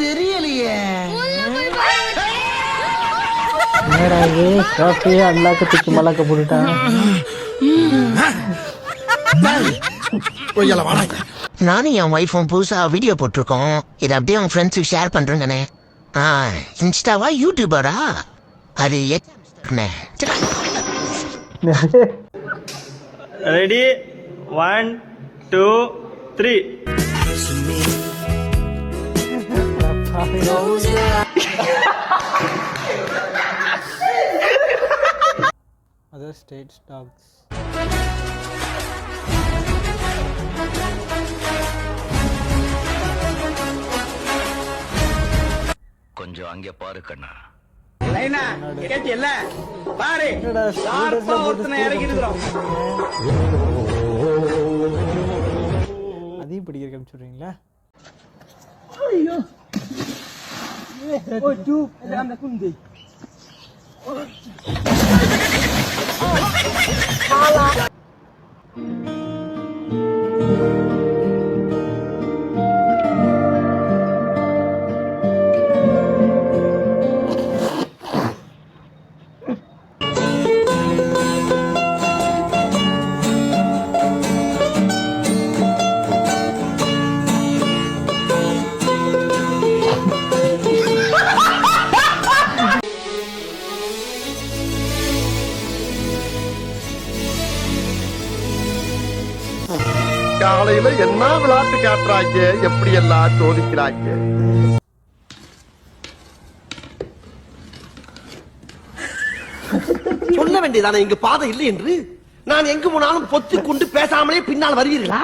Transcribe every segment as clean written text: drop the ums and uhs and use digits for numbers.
தெரியலையே. அல்லாக்கு தூக்கி மல்லாக்க போட்டுட்டான். நானும் என் ஒய்ஃபும் புதுசா வீடியோ போட்டிருக்கோம். இதை அப்படியே உங்க ஃப்ரெண்ட்ஸுக்கு ஷேர் பண்றேங்கண்ணே. இன்ஸ்டாவா யூடியூபரா? அது ரெடி 1 2 3. Other states dogs. கொஞ்சம் அங்கே பாரு கண்ணா. பாரு அதையும் படிக்க சொல்றீங்களா? ஐயோ காலையில என்ன விளையாட்டு காட்டுறாங்க, எப்படி எல்லாம் சோதிக்கிறாங்க. சொல்ல வேண்டியதானே இங்க பாதை இல்லை என்று. நான் எங்கு போனாலும் பொத்தி கொண்டு பேசாமலே பின்னால் வருவீர்களா?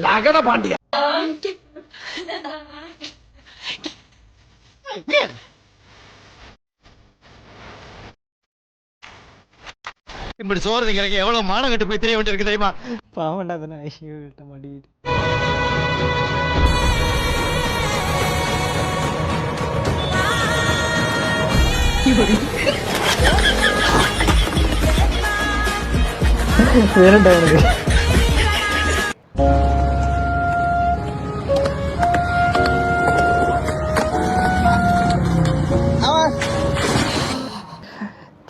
லகட பாண்டியா. இப்படி சோறு திங்கிறக்கு எவ்வளவு மானம் கட்டு போய் தெரிய வேண்டியிருக்கு தெரியுமா? பாவண்டா தானே ஐயோட்ட மாட்டிக்கிட்டு. வேறண்டா எனக்கு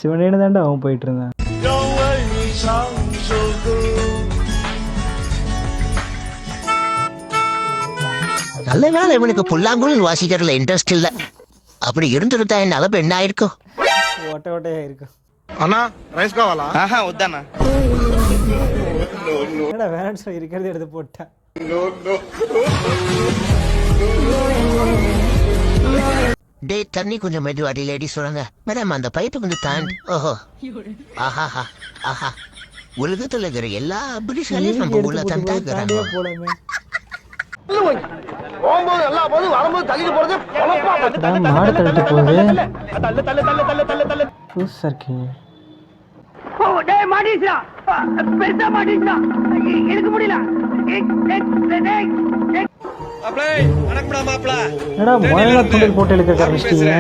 சிவனேன்னு தாண்டா அவன் போயிட்டு இருந்தான். நல்ல வேலை இவனுக்கு புல்லாங்குழல் வாசிக்கிறதுல இன்ட்ரெஸ்ட் இல்ல. அப்படி இருந்துருந்தா என்ன அளவு என்ன ஆயிருக்கும்? ஓட்ட ஓட்டையா இருக்கும். அண்ணா ரைஸ் காவாலா? வந்தாண்ணா. என்னடா வேணான்னு சொல்லி இருக்கிறது எடுத்து போட்டேன். டே தண்ணி கொஞ்சம் மெதுவாடி லேடி சொல்லுங்க மேடம். அந்த பைப்பு கொஞ்சம் தாண்டி. ஓஹோ ஆஹா ஆஹா. உலகத்துல இருக்கிற எல்லா பிரிட்டிஷ்களையும் நம்ம உள்ள தந்தாங்க. போலமே போகும்போது எல்லா போதும் வரும்போது தள்ளிட்டு போறது மாடு தள்ளிட்டு போகுது. புதுசா இருக்கு. என்னடா மழை துண்டல் போட்டு எடுக்க ஆரம்பிச்சிட்டீங்க?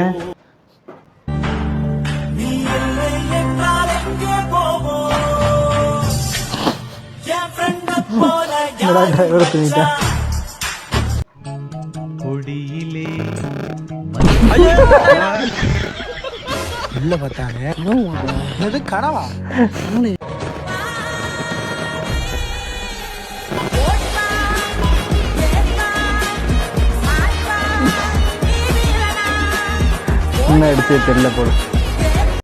என்னடா டிரைவர் தூங்கிட்டேன். உள்ள பார்த்தாங்க கனவா? என்ன எடுத்து தெரியல போல.